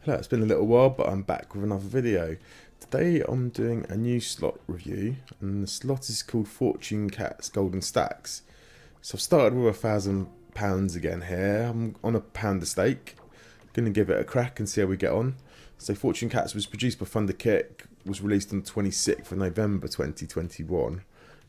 Hello, it's been a little while, but I'm back with another video. Today I'm doing a new slot review, and the slot is called Fortune Cats Golden Stacks. So I've started with £1,000 again here. I'm on a pounder stake. Gonna give it a crack and see how we get on. So Fortune Cats was produced by Thunderkick, was released on the 26th of November 2021.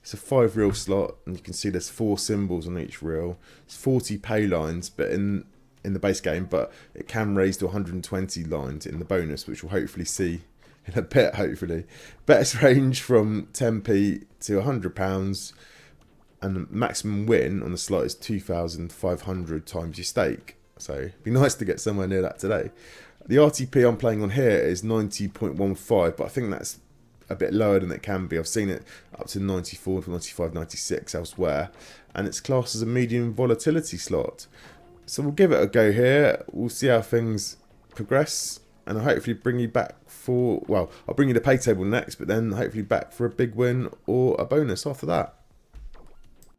It's a 5-reel slot, and you can see there's 4 symbols on each reel. It's 40 pay lines, but in the base game, but it can raise to 120 lines in the bonus, which we'll hopefully see in a bit, hopefully. Bets range from 10p to £100, and the maximum win on the slot is 2,500 times your stake. So it'd be nice to get somewhere near that today. The RTP I'm playing on here is 90.15, but I think that's a bit lower than it can be. I've seen it up to 94, 95, 96 elsewhere, and it's classed as a medium volatility slot. So we'll give it a go here. We'll see how things progress, and I'll hopefully bring you back for, well, I'll bring you the pay table next, but then hopefully back for a big win or a bonus after that.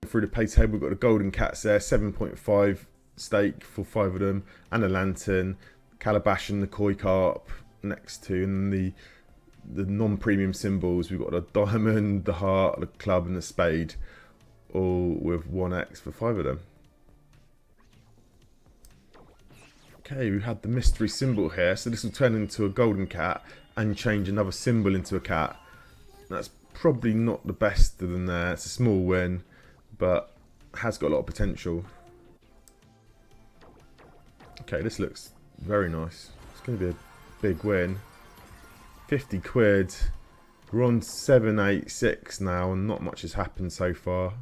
Through the pay table, we've got the golden cats there, 7.5 stake for 5 of them, and a lantern, calabash and the koi carp next to, and the non-premium symbols, we've got the diamond, the heart, the club and the spade, all with 1x for 5 of them. Okay, we had the mystery symbol here, so this will turn into a golden cat and change another symbol into a cat. That's probably not the best of them there. It's a small win, but has got a lot of potential. Okay, this looks very nice. It's going to be a big win. 50 quid. We're on 786 now, and not much has happened so far.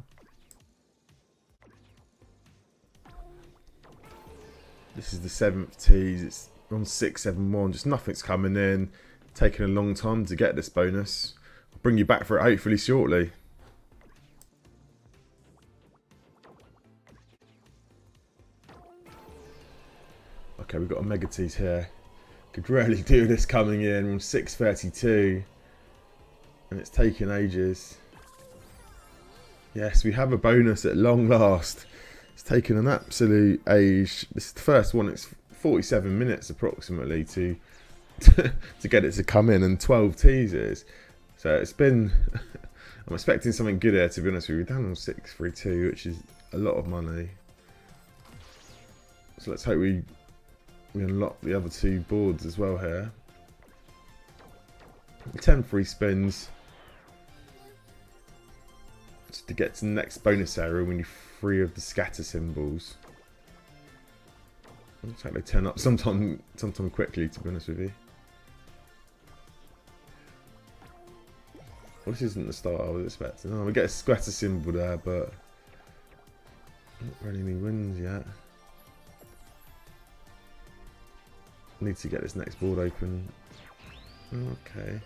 This is the 7th tease. It's on 671. Just nothing's coming in. Taking a long time to get this bonus. I'll bring you back for it hopefully shortly. Okay, we've got a mega tease here. Could really do this coming in. We're on 632. And it's taken ages. Yes, we have a bonus at long last. It's taken an absolute age. This is the first one. It's 47 minutes approximately to get it to come in, and 12 teasers. So it's been. I'm expecting something good here, to be honest with you. We're down on 632, which is a lot of money. So let's hope we unlock the other 2 boards as well here. 10 free spins. To get to the next bonus area, we need 3 of the scatter symbols. Looks like they turn up sometime quickly, to be honest with you. Well, this isn't the start I was expecting. Oh, we get a scatter symbol there, but not really any wins yet. Need to get this next board open. Okay.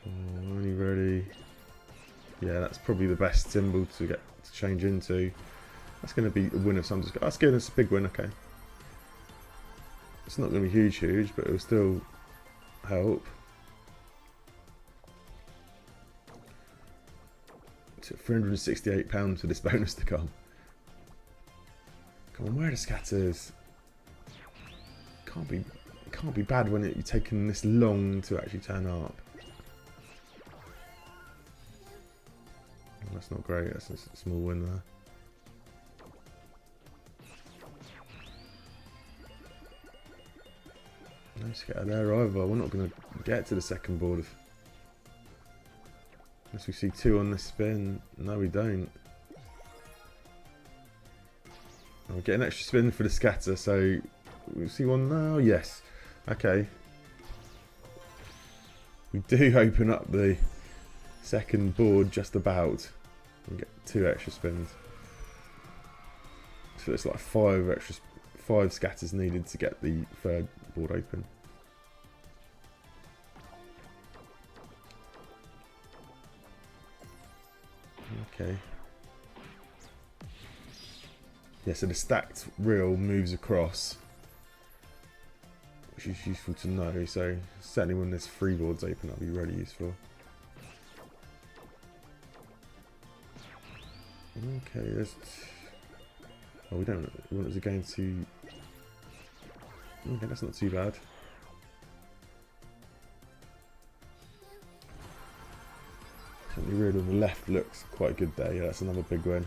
Oh, only really. Yeah, that's probably the best symbol to get to change into. That's going to be a win of some. That's giving us a big win, okay. It's not going to be huge, but it will still help. It's at £368 for this bonus to come. Come on, where are the scatters? Can't be bad when you're taking this long to actually turn up. That's not great. That's a small win there. No scatter there either. We're not going to get to the second board unless we see 2 on this spin. No, we don't. I'll get an extra spin for the scatter, so we'll see 1 now. Yes. Okay. We do open up the second board just about. And get 2 extra spins. So it's like 5 scatters needed to get the 3rd board open. Okay. Yeah, so the stacked reel moves across, which is useful to know. So certainly when there's 3 boards open, that'll be really useful. Okay, let's. Oh, we don't want us again to Okay, that's not too bad. Certainly rear on the left looks quite good there. Yeah, that's another big win.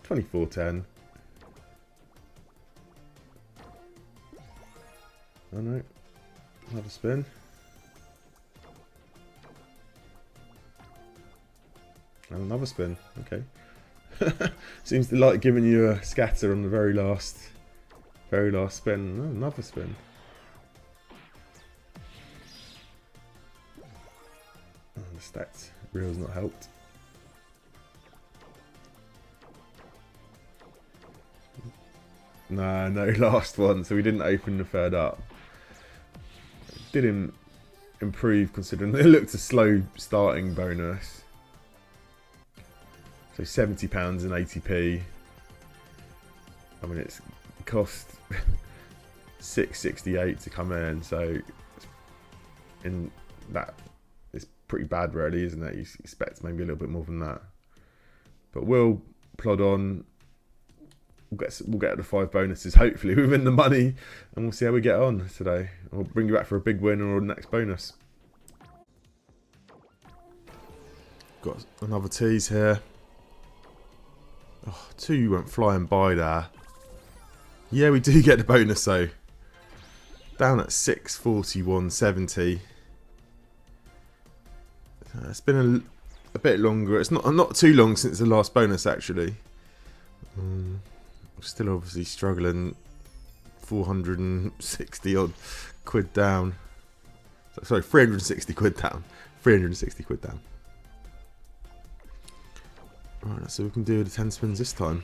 $24.10. Oh no, another spin. And another spin. Okay. Seems to like giving you a scatter on the very last spin. Oh, another spin. Oh, the stacked reel's not helped. No, last one, so we didn't open the third up. Didn't improve considering it looked a slow starting bonus. So £70 and 80p. I mean, it cost $6.68 to come in, so in that it's pretty bad, really, isn't it? You expect maybe a little bit more than that. But we'll plod on. We'll get the 5 bonuses, hopefully within the money, and we'll see how we get on today. We'll bring you back for a big win or a next bonus. Got another tease here. Oh, 2 went flying by there. Yeah, we do get the bonus though. Down at 641.70. It's been a bit longer. It's not too long since the last bonus actually. Still obviously struggling. 460 odd quid down. Sorry, 360 quid down. 360 quid down. Right, so we can do the 10 spins this time.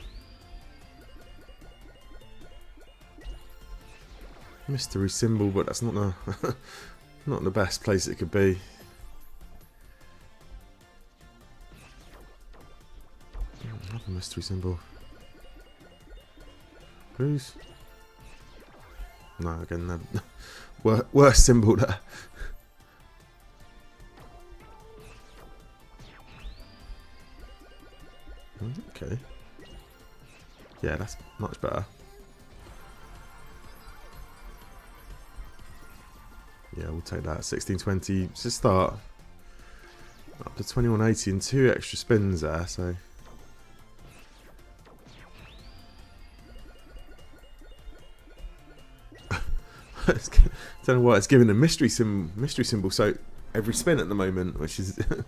Mystery symbol, but that's not the not the best place it could be. Another mystery symbol. Please. No, again, no. Worst symbol there. Okay. Yeah, that's much better. Yeah, we'll take that. 1620 to start. Up to 2180 and 2 extra spins there, so. Don't know why it's giving a mystery symbol so every spin at the moment, which is of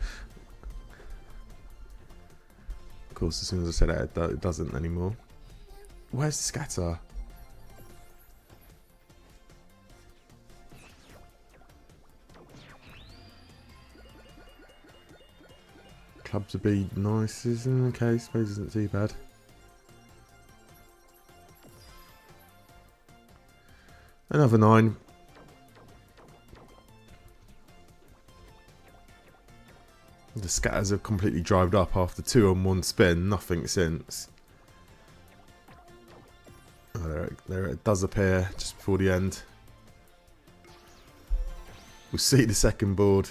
course as soon as I said it doesn't anymore. Where's the scatter? Clubs would be nice, isn't okay, suppose isn't too bad. Another 9. The scatters have completely dried up after 2 on 1 spin. Nothing since. Oh, there it does appear just before the end. We'll see the second board.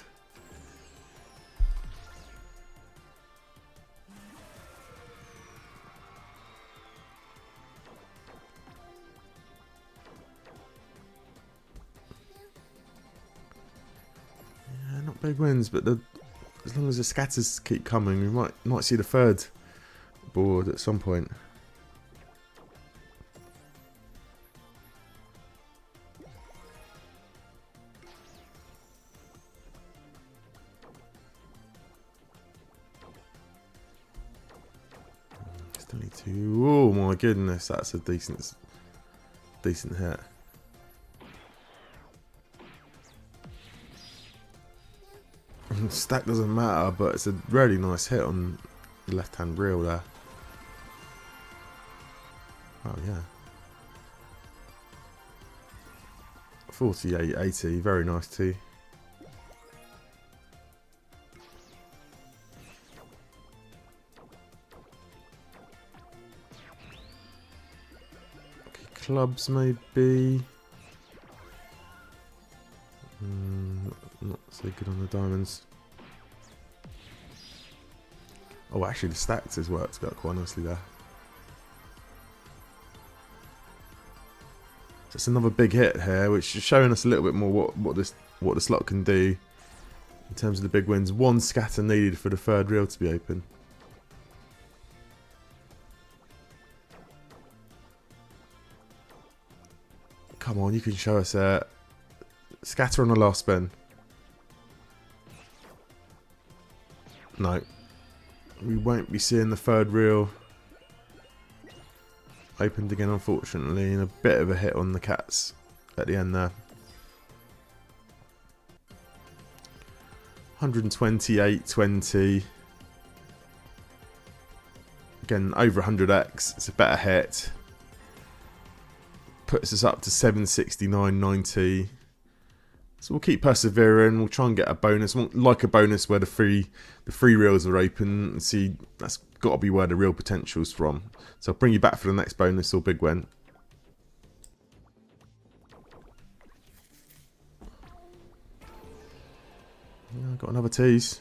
Big wins, but as long as the scatters keep coming, we might see the third board at some point. Still need 2. Oh my goodness, that's a decent hit. Stack doesn't matter, but it's a really nice hit on the left-hand reel there. Oh yeah. 48.80, very nice too. Okay, clubs maybe. Not so good on the diamonds. Oh, actually, the stacks has worked out quite nicely there. It's another big hit here, which is showing us a little bit more what the slot can do in terms of the big wins. One scatter needed for the third reel to be open. Come on, you can show us a scatter on the last spin. No, we won't be seeing the third reel opened again, unfortunately, and a bit of a hit on the cats at the end there. 128.20. Again, over 100x. It's a better hit. Puts us up to 769.90. So we'll keep persevering. We'll try and get a bonus. We like a bonus where the free reels are open. And see, that's got to be where the real potential's from. So I'll bring you back for the next bonus or big win. Yeah, got another tease.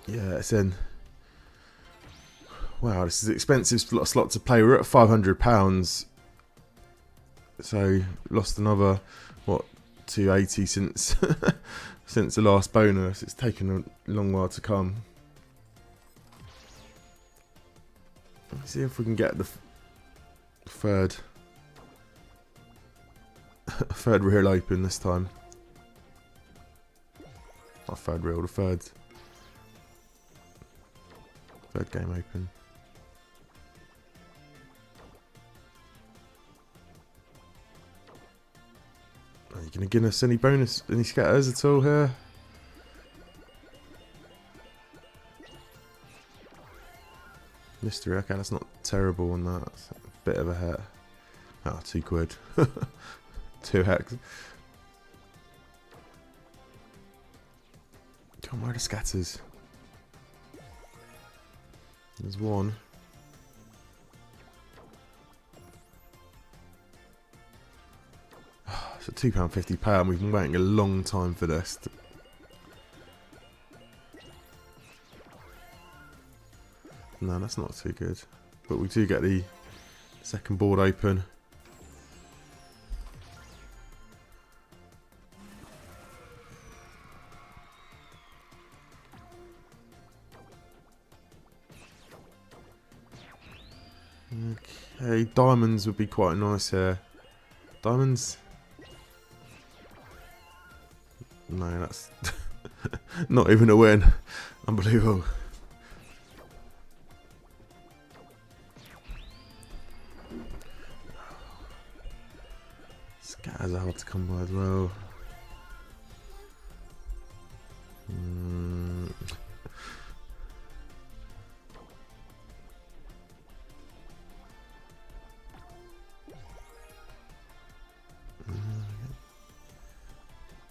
Yeah, it's in. Wow, this is an expensive slot to play. We're at £500. So lost another, what, 280 since since the last bonus. It's taken a long while to come. Let's see if we can get the third reel open this time. Not third reel, the third game open. Are you going to give us any bonus, any scatters at all here? Mystery, okay, that's not terrible on that. That's a bit of a hit. Ah, £2. 2x. Come on, where are the scatters? There's one. It's a £2.50 payout, and we've been waiting a long time for this. No, that's not too good. But we do get the second board open. Okay, diamonds would be quite nice here. Diamonds? No, that's not even a win. Unbelievable. Scatters are hard to come by as well.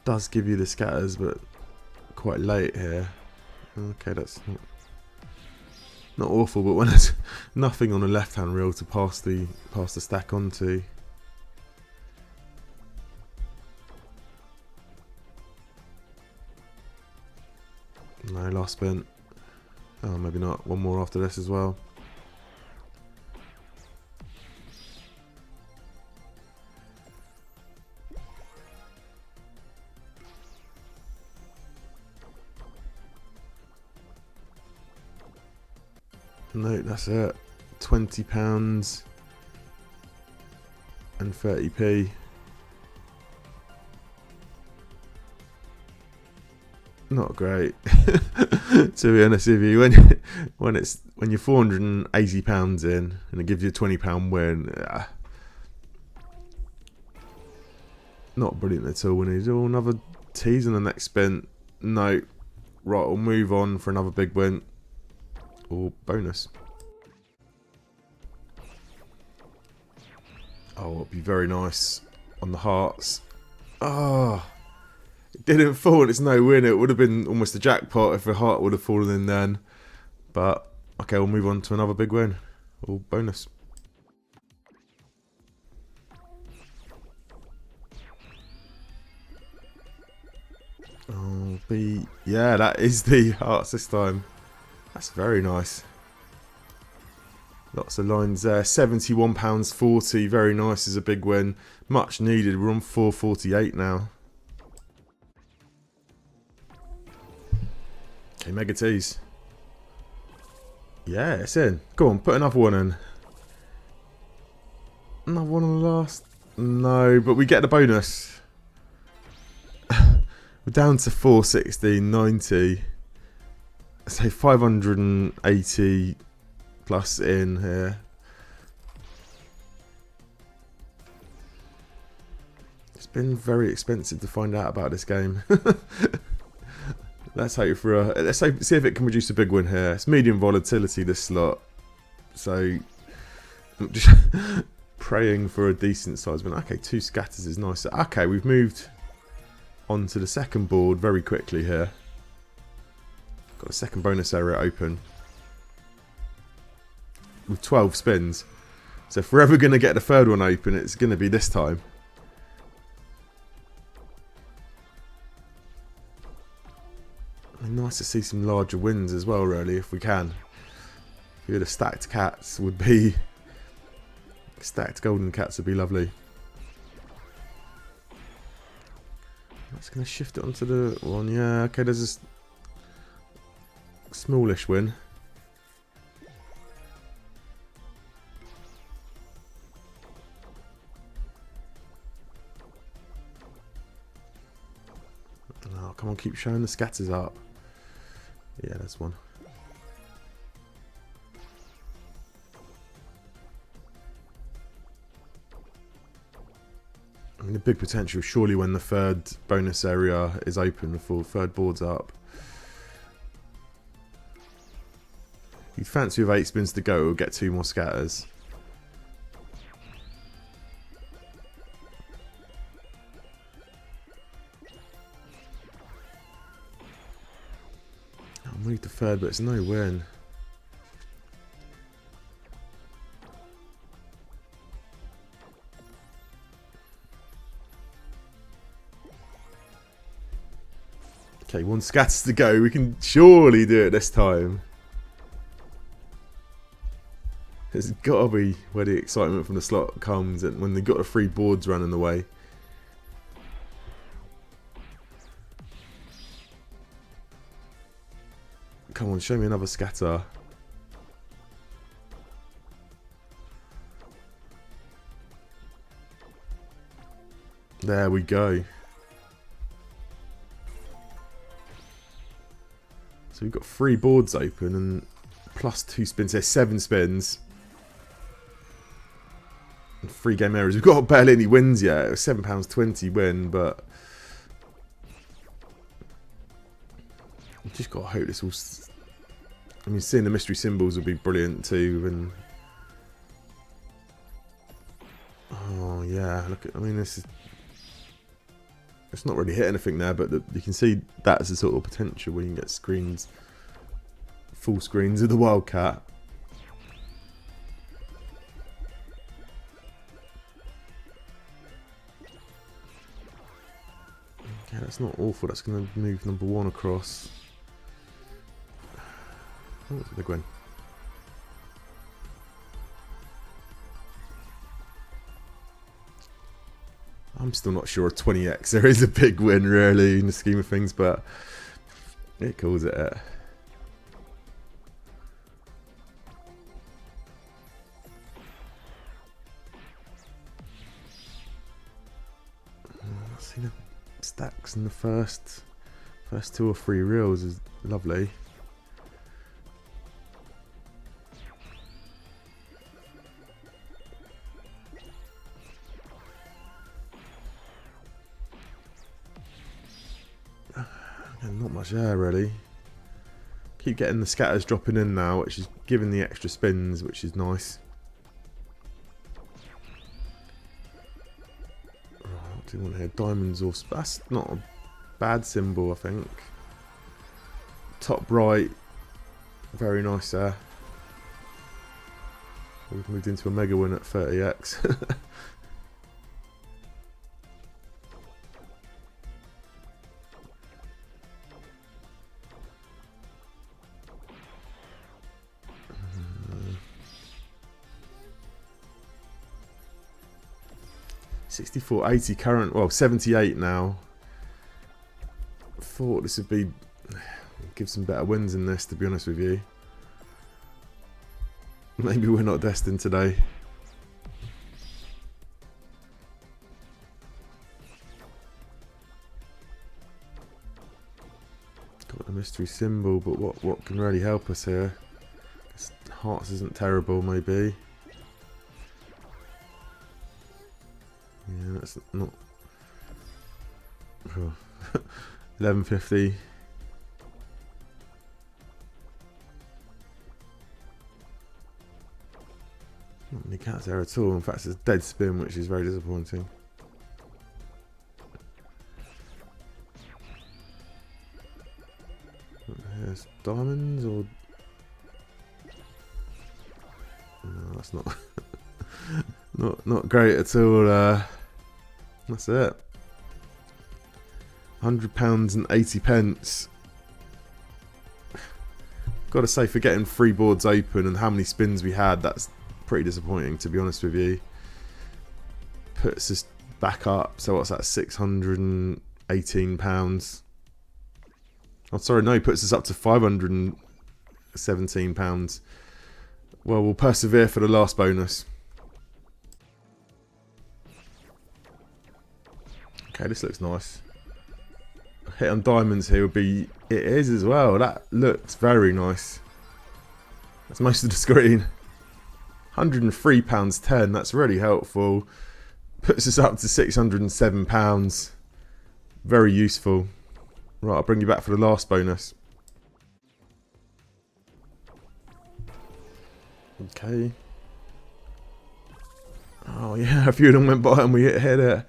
Does give you the scatters, but quite late here. Okay, that's not awful, but when there's nothing on the left-hand reel to pass the stack onto. No, last spin. Oh, maybe not. One more after this as well. No, that's it. £20 and 30p. Not great, to be honest with you. When you're £480 in and it gives you a £20 win, not brilliant at all. We need another tease in the next spin. No, right, we'll move on for another big win. Or bonus. Oh, it'll be very nice on the hearts. Ah, it didn't fall. It's no win. It would have been almost a jackpot if a heart would have fallen in then. But okay, we'll move on to another big win or bonus. Oh, yeah, that is the hearts this time. That's very nice. Lots of lines there. £71.40. Very nice is a big win. Much needed. We're on 448 now. Okay, mega tease. Yeah, it's in. Go on, put another one in. Another one on the last. No, but we get the bonus. We're down to 416.90. So 580 plus in here. It's been very expensive to find out about this game. Let's hope for a. Let's see if it can produce a big win here. It's medium volatility, this slot, so I'm just praying for a decent size win. Okay, 2 scatters is nice. Okay, we've moved on to the second board very quickly here. Got a second bonus area open with 12 spins. So if we're ever going to get the third one open, it's going to be this time. Nice to see some larger wins as well, really, if we can. If we had a stacked cats, would be stacked golden cats would be lovely. That's going to shift it onto the one. Yeah, okay. There's a smallish win. Oh, come on, keep showing the scatters up. Yeah, that's one. I mean, the big potential surely when the third bonus area is open before third board's up. You'd fancy with 8 spins to go, we'll get 2 more scatters. I'll move to third, but it's no win. Okay, 1 scatters to go. We can surely do it this time. It's got to be where the excitement from the slot comes, and when they've got the 3 boards running away. Come on, show me another scatter. There we go. So we've got 3 boards open and plus 2 spins here, 7 spins. And 3 game areas. We've got barely any wins yet. It was £7.20 win, but we've just got to hope this will. I mean, seeing the mystery symbols would be brilliant too. And oh yeah, look at. I mean, this is. It's not really hit anything there, but you can see that's the sort of potential where you can get screens, full screens of the Wildcat. Okay, that's not awful. That's going to move number 1 across. Oh, that's a big win. I'm still not sure 20x there is a big win really in the scheme of things, but it calls it. See the stacks in the first 2 or 3 reels is lovely. Not much there really. Keep getting the scatters dropping in now, which is giving the extra spins, which is nice. What do you want here? Diamonds or that's not a bad symbol, I think. Top right, very nice there. We've moved into a mega win at 30x. 64.80 current, well 78 now. Thought this would be, give some better wins in this, to be honest with you. Maybe we're not destined today. Got the mystery symbol, but what can really help us here? Hearts isn't terrible, maybe. Yeah, that's not. 11.50. Not many cats there at all. In fact, it's a dead spin, which is very disappointing. There's diamonds, or no, that's not not great at all. That's it. £100 and 80p. Gotta say, for getting 3 boards open and how many spins we had, that's pretty disappointing, to be honest with you. Puts us back up. So what's that? £618. Oh, sorry, no, puts us up to £517. Well, we'll persevere for the last bonus. Okay, this looks nice. Hit on diamonds here would be... It is as well. That looks very nice. That's most of the screen. £103.10. That's really helpful. Puts us up to £607. Very useful. Right, I'll bring you back for the last bonus. Okay. Oh yeah, a few of them went by and we hit it.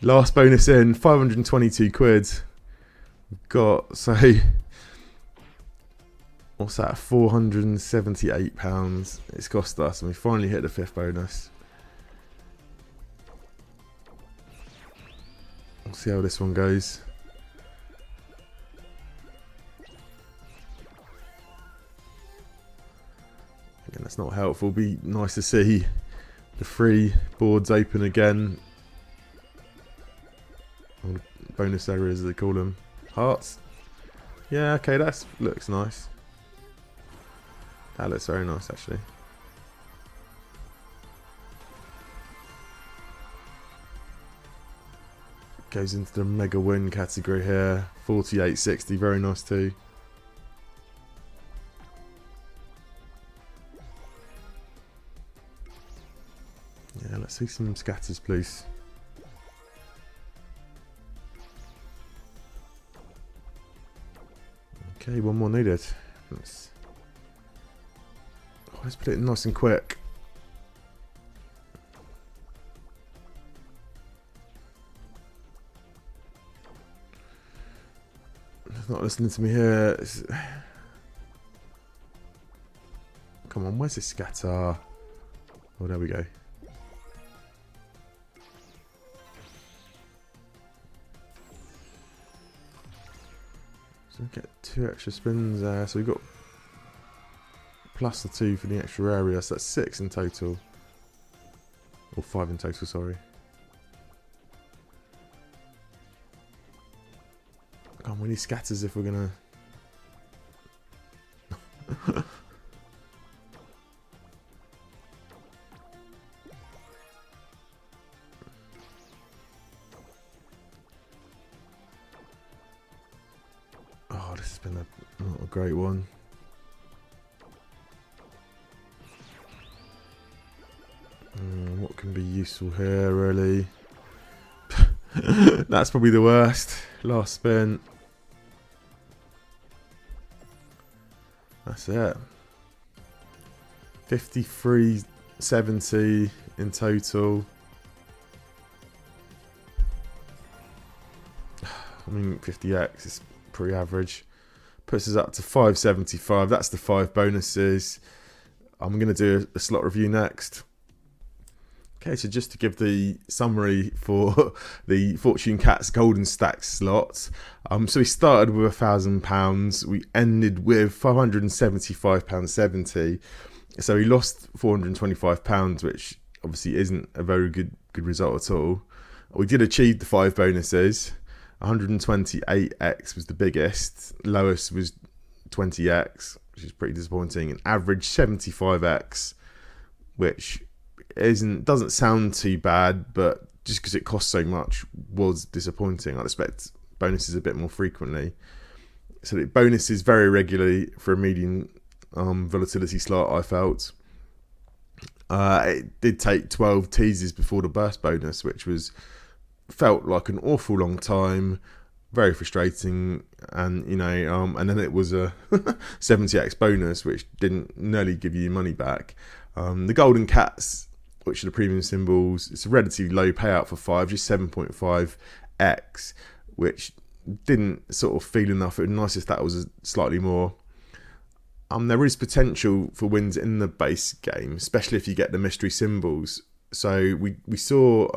Last bonus in, 522 quid. We've got, so, what's that, £478 it's cost us, and we finally hit the 5th bonus. We'll see how this one goes. Again, that's not helpful. It'll be nice to see the 3 boards open again. Or bonus areas, as they call them. Hearts. Yeah, okay, that looks nice. That looks very nice, actually. Goes into the mega win category here. 48.60, very nice too. Yeah, let's see some scatters, please. Okay, one more needed. Let's put it nice and quick. It's not listening to me here. Come on, where's this scatter? Oh, there we go. So we get 2 extra spins there. So we've got plus the 2 for the extra area. So that's 6 in total. Or 5 in total, sorry. Come on, we need scatters if we're gonna... Oh, this has been not a great one. What can be useful here, really? That's probably the worst. Last spin. That's it. 53.70 in total. I mean, 50x is pretty average. Puts us up to 575. That's the 5 bonuses. I'm going to do a slot review next. Okay, so just to give the summary for the Fortune Cats Golden Stacks slot. So we started with £1,000. We ended with £575.70. So we lost £425, which obviously isn't a very good good result at all. We did achieve the 5 bonuses. 128x was the biggest. Lowest was 20x, which is pretty disappointing. And average 75x, which doesn't sound too bad, but just because it costs so much was disappointing. I'd expect bonuses a bit more frequently. So it bonuses very regularly for a medium volatility slot, I felt. It did take 12 teases before the burst bonus, which felt like an awful long time, very frustrating, and and then it was a 70x bonus, which didn't nearly give you your money back. The golden cats, which are the premium symbols, it's a relatively low payout for 5, just 7.5x, which didn't sort of feel enough. It would be nice if that was slightly more. There is potential for wins in the base game, especially if you get the mystery symbols. So we saw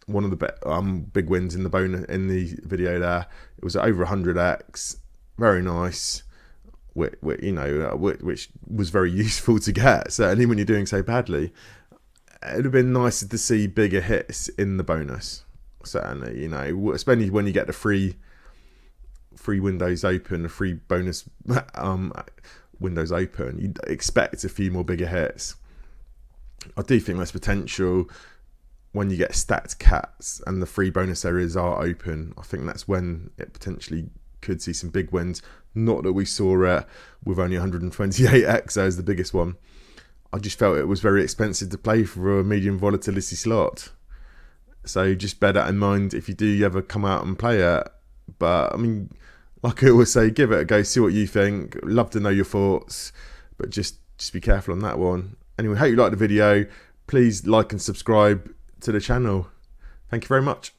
one of the big wins in the bonus in the video there. It was over 100x, very nice, which was very useful to get, certainly when you're doing so badly. It would have been nicer to see bigger hits in the bonus, certainly, especially when you get the free windows open, the free bonus windows open. You'd expect a few more bigger hits. I do think there's potential when you get stacked cats and the free bonus areas are open. I think that's when it potentially could see some big wins. Not that we saw it with only 128x as the biggest one. I just felt it was very expensive to play for a medium volatility slot. So just bear that in mind if you do ever come out and play it. But I mean, like I always say, give it a go, see what you think. Love to know your thoughts, but just be careful on that one. Anyway, hope you liked the video. Please like and subscribe to the channel. Thank you very much.